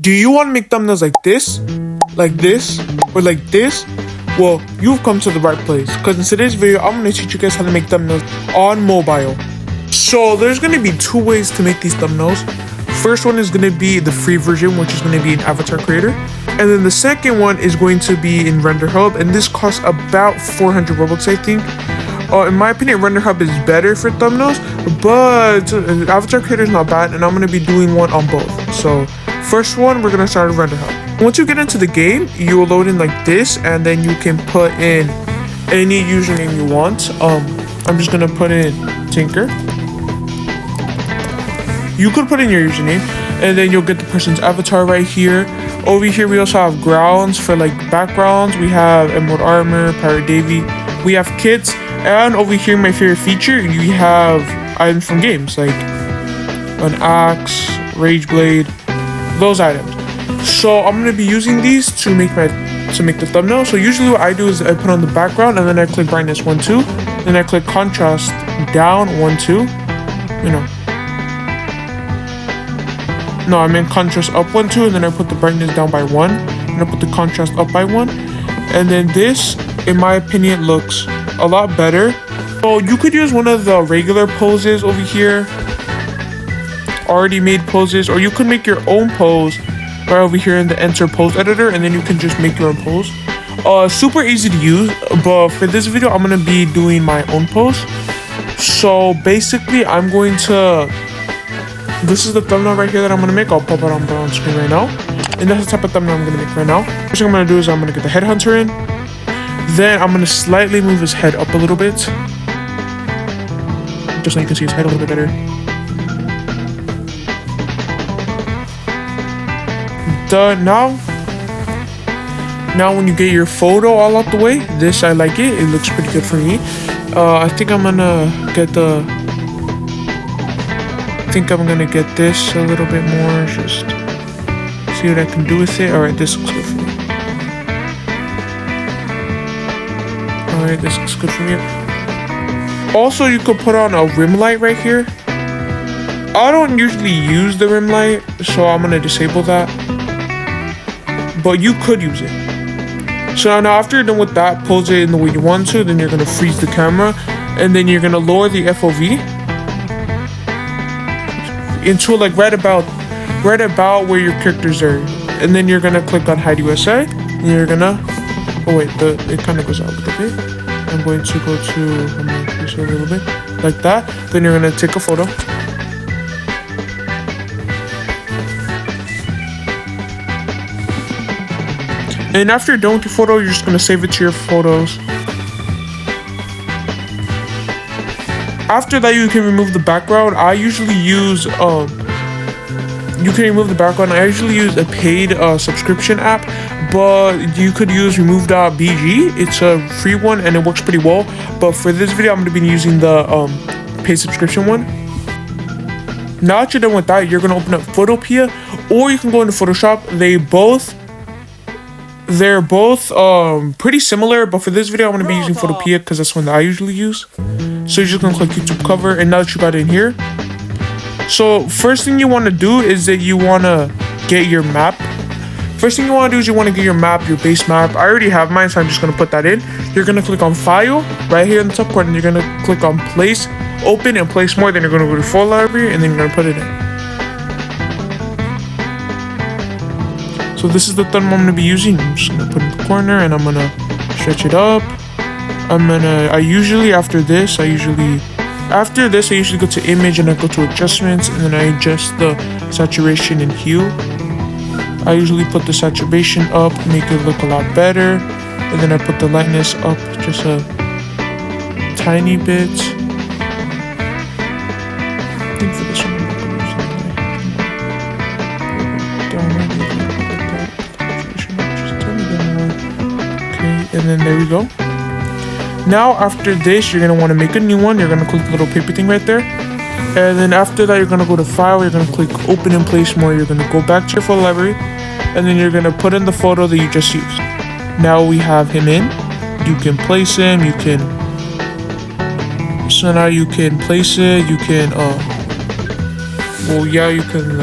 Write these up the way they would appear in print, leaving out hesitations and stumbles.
Do you want to make thumbnails like this, or like this? Well, you've come to the right place, because in today's video, I'm going to teach you guys how to make thumbnails on mobile. So there's going to be two ways to make these thumbnails. First one is going to be the free version, which is going to be an avatar creator. And then the second one is going to be in Render Hub, and this costs about 400 Robux, I think. In my opinion, Render Hub is better for thumbnails, but avatar creator is not bad, and I'm going to be doing one on both. So first one, we're going to start with Render Hub. Once you get into the game, you will load in like this, and then you can put in any username you want. I'm just going to put in Tinker. You could put in your username, and then you'll get the person's avatar right here. Over here, we also have grounds for like backgrounds. We have Emerald Armor, Pirate Davy. We have kits, and over here, my favorite feature, you have items from games like an axe, Rage Blade, those items. So I'm gonna be using these to make the thumbnail. So usually what I do is I put on the background, and then I click brightness 1, 2, then I click contrast down 1, 2. No, I meant contrast up 1, 2, and then I put the brightness down by 1, and I put the contrast up by 1, and then this, in my opinion, looks a lot better. So you could use one of the regular poses over here, already made poses, or you could make your own pose right over here in the enter pose editor, and then you can just make your own pose. Super easy to use, but for this video, I'm gonna be doing my own pose. So basically, I'm going to. This is the thumbnail right here that I'm going to make. I'll pop it on screen right now. And that's the type of thumbnail I'm going to make right now. First thing I'm going to do is I'm going to get the headhunter in. Then I'm going to slightly move his head up a little bit. Just so you can see his head a little bit better. Done. Now when you get your photo all out the way, this, I like it. It looks pretty good for me. I think I'm going to get the... I think I'm gonna get this a little bit more, just see what I can do with it. Alright, this looks good for me. Alright, this looks good for me. Also, you could put on a rim light right here. I don't usually use the rim light, so I'm gonna disable that. But you could use it. So now after you're done with that, pose it in the way you want to, then you're gonna freeze the camera, and then you're gonna lower the FOV into like right about where your characters are, and then you're gonna click on hide USA, and you're gonna it kind of goes out a little bit. I'm going to go to increase it a little bit like that. Then you're gonna take a photo, and after you're done with your photo, you're just gonna save it to your photos. After that, you can remove the background. I usually use you can remove the background. I usually use a paid subscription app, but you could use remove.bg. It's a free one and it works pretty well. But for this video, I'm going to be using the paid subscription one. Now that you're done with that, you're going to open up Photopea, or you can go into Photoshop. They're both pretty similar, but for this video, I'm going to be using Photopea because that's one that I usually use. So you're just going to click YouTube cover, and now that you got it in here. So first thing you want to do is that you want to get your map. First thing you want to do is you want to get your map, your base map. I already have mine, so I'm just going to put that in. You're going to click on File right here in the top corner, and you're going to click on Place, Open, and Place More. Then you're going to go to Full Library, and then you're going to put it in. So this is the thumbnail I'm going to be using. I'm just going to put it in the corner, and I'm going to stretch it up. After this, I usually go to image, and I go to adjustments, and then I adjust the saturation and hue. I usually put the saturation up, make it look a lot better, and then I put the lightness up just a tiny bit. I think for this one, I'm not going to use that. Down maybe a little bit like that. Saturation up just a tiny bit more. Okay, and then there we go. Now after this, you're going to want to make a new one. You're going to click the little paper thing right there. And then after that, you're going to go to File. You're going to click Open and Place More. You're going to go back to your photo library. And then you're going to put in the photo that you just used. Now we have him in. You can place him. So now you can place it. You can, you can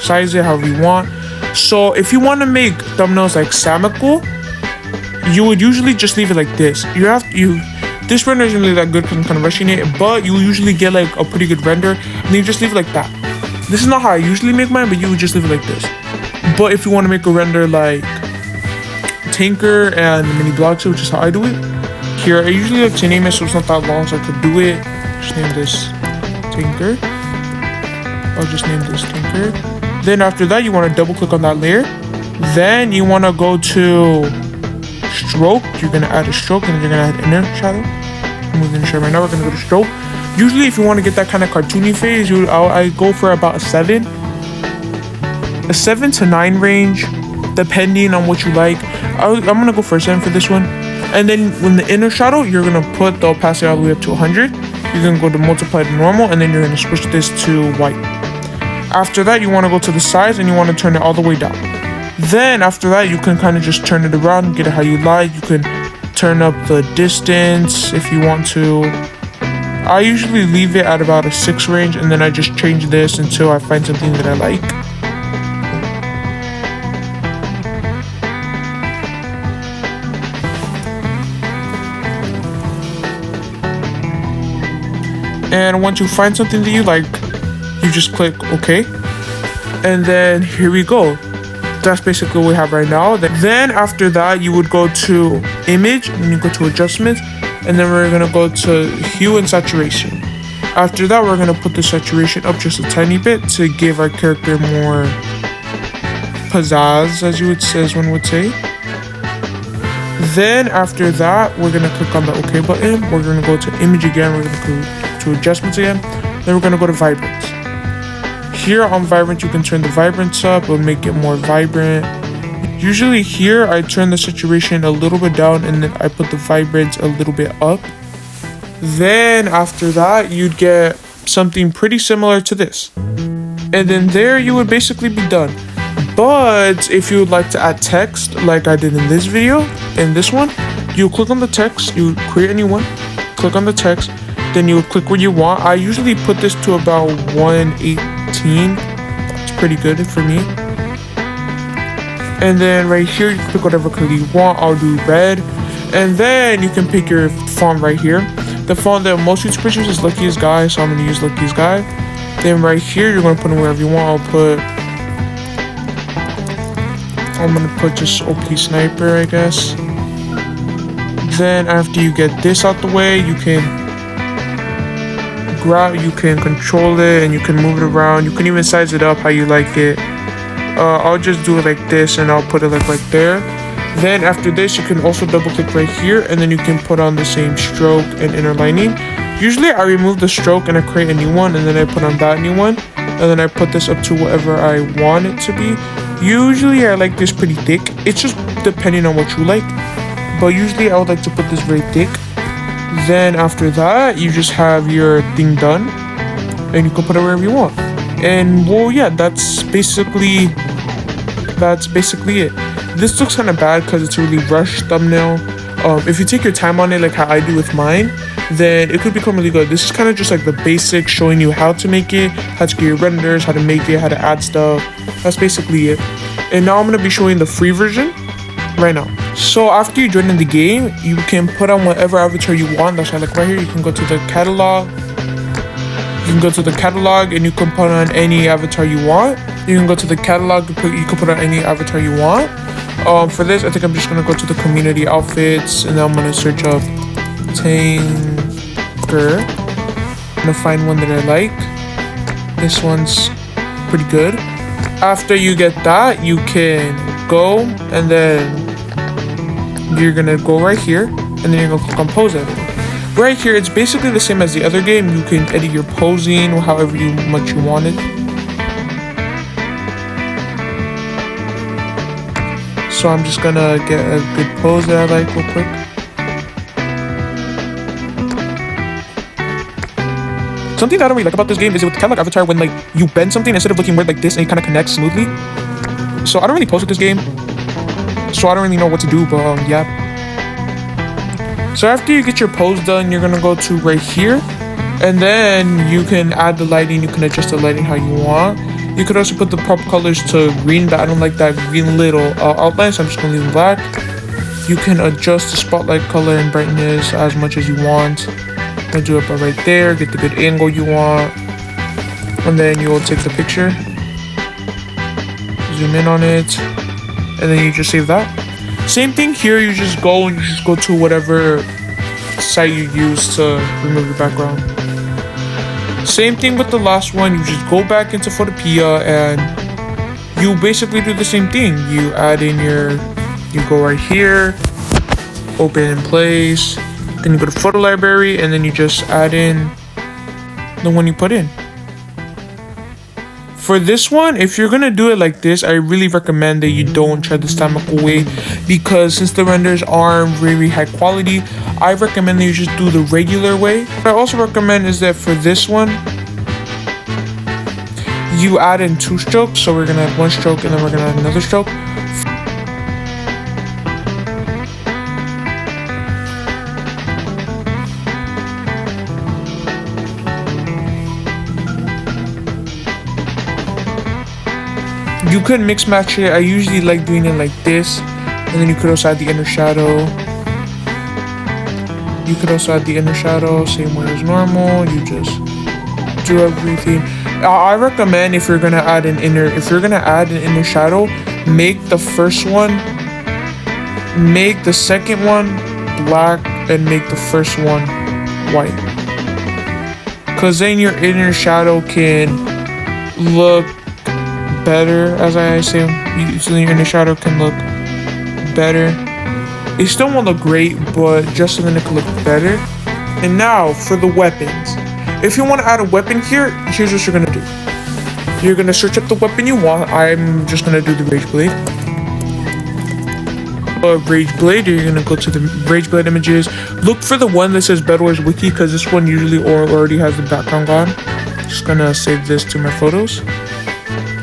size it however you want. So if you want to make thumbnails like Samical, you would usually just leave it like this. This render isn't really that good because I'm kind of rushing it, but you usually get like a pretty good render, and you just leave it like that. This is not how I usually make mine, but you would just leave it like this. But if you want to make a render like Tinker and Mini Blocks, which is how I do it, here I usually like to name it so it's not that long, so I could do it. Just name this Tinker. I'll just name this Tinker. Then after that, you want to double click on that layer. Then you want to go to stroke. You're going to add a stroke, and then you're going to add inner shadow. Move the inner shadow right now. We're going to go to stroke. Usually if you want to get that kind of cartoony phase, I go for about a 7 to 9 range, depending on what you like. I'm going to go for a 7 for this one. And then when the inner shadow, you're going to put the opacity all the way up to 100. You're going to go to multiply to normal, and then you're going to switch this to white. After that, you want to go to the size, and you want to turn it all the way down. Then after that, you can kind of just turn it around, get it how you like. You can turn up the distance if you want to. I usually leave it at about a 6 range, and then I just change this until I find something that I like. And once you find something that you like, you just click OK. And then here we go. That's basically what we have right now. Then after that, you would go to image, and you go to adjustments, and then we're gonna go to hue and saturation. After that, we're gonna put the saturation up just a tiny bit to give our character more pizzazz, as one would say. Then after that, we're gonna click on the OK button. We're gonna go to image again. We're gonna go to adjustments again. Then we're gonna go to vibrance. Here on vibrance, you can turn the vibrance up or make it more vibrant. Usually here, I turn the saturation a little bit down, and then I put the vibrance a little bit up. Then after that, you'd get something pretty similar to this. And then there you would basically be done. But if you would like to add text like I did in this video, in this one, you click on the text, you create a new one, click on the text, then you click where you want. I usually put this to about 118. It's pretty good for me. And then right here, you can pick whatever color you want. I'll do red. And then you can pick your font right here. The font that most YouTubers use is Luckiest Guy, so I'm going to use Luckiest Guy. Then right here, you're going to put in wherever you want. I'm going to put just OP Sniper, I guess. Then after you get this out the way, you can control it, and you can move it around. You can even size it up how you like it. I'll just do it like this, and I'll put it like right there. Then after this, you can also double click right here, and then you can put on the same stroke and inner lining. Usually I remove the stroke and I create a new one, and then I put on that new one, and then I put this up to whatever I want it to be. Usually I like this pretty thick. It's just depending on what you like, but usually I would like to put this very thick. Then after that, you just have your thing done, and you can put it wherever you want. And well, yeah, that's basically it. This looks kind of bad because it's a really rushed thumbnail. If you take your time on it like how I do with mine, then it could become really good. This is kind of just like the basics, showing you how to make it, how to get your renders, how to make it, how to add stuff. That's basically it. And now I'm going to be showing the free version right now. So after you join in the game, you can put on whatever avatar you want. That's like right here. You can go to the catalog. You can go to the catalog, and you can put on any avatar you want. You can go to the catalog. You can put on any avatar you want. For this, I think I'm just gonna go to the community outfits, and then I'm gonna search up Tinker. I'm gonna find one that I like. This one's pretty good. After you get that, you can go, and then you're gonna go right here, and then you're gonna click on pose edit. Right here, it's basically the same as the other game. You can edit your posing however much you want it. So I'm just gonna get a good pose that I like real quick. Something that I don't really like about this game is with the catalog avatar, when like you bend something, instead of looking weird like this, and it kind of connects smoothly. So I don't really pose with this game, so I don't really know what to do, but yeah. So after you get your pose done, you're gonna go to right here, and then you can add the lighting. You can adjust the lighting how you want. You could also put the prop colors to green, but I don't like that green little outline, so I'm just gonna leave them black. You can adjust the spotlight color and brightness as much as you want. I'll do it right there, get the good angle you want. And then you will take the picture, zoom in on it, and then you just save that. Same thing here, you just go to whatever site you use to remove your background. Same thing with the last one, you just go back into Photopea and you basically do the same thing. You add in you go right here, open in place, then you go to photo library, and then you just add in the one you put in. For this one, if you're gonna do it like this, I really recommend that you don't try the Stamical way, because since the renders aren't very high quality, I recommend that you just do the regular way. What I also recommend is that for this one, you add in 2 strokes. So we're gonna add 1 stroke and then we're gonna add another stroke. You could mix match it. I usually like doing it like this, and then you could also add the inner shadow. You could also add the inner shadow, same way as normal. You just do everything. I recommend if you're gonna add an inner shadow, make the second one black and make the first one white, because then your inner shadow can look better, as I say. So your inner shadow can look better. It still won't look great, but just so then it can look better. And now for the weapons. If you want to add a weapon here, here's what you're gonna do. You're gonna search up the weapon you want. I'm just gonna do the Rage Blade. Rage Blade, you're gonna go to the Rage Blade images. Look for the one that says BEDWARS Wiki, because this one usually already has the background on. Just gonna save this to my photos.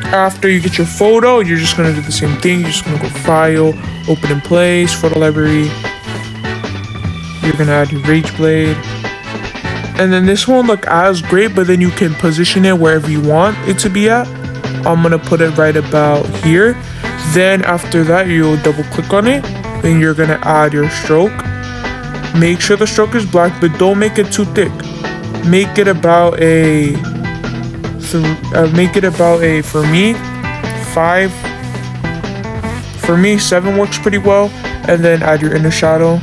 After you get your photo, you're just gonna do the same thing. You're just gonna go File, Open in Place, Photo Library. You're gonna add your Rage Blade. And then this won't look as great, but then you can position it wherever you want it to be at. I'm gonna put it right about here. Then after that, you'll double click on it. Then you're gonna add your stroke. Make sure the stroke is black, but don't make it too thick. Make it about a for me 5. For me 7 works pretty well. And then add your inner shadow.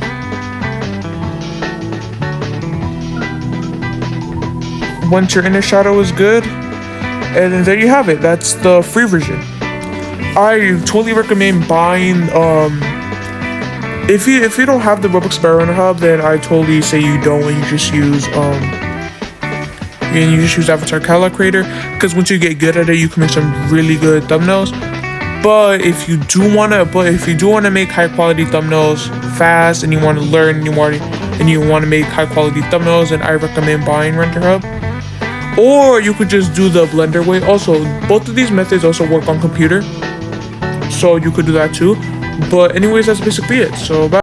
Once your inner shadow is good, and then there you have it. That's the free version. I totally recommend buying. If you don't have the Roblox Background Hub, then I totally say you don't, and you just use Avatar Catalog Creator, because once you get good at it, you can make some really good thumbnails. But if you do wanna make high quality thumbnails fast, and you want to learn, and you want to make high quality thumbnails, then I recommend buying Render Hub. Or you could just do the Blender way. Also, both of these methods also work on computer, so you could do that too. But anyways, that's basically it. So bye.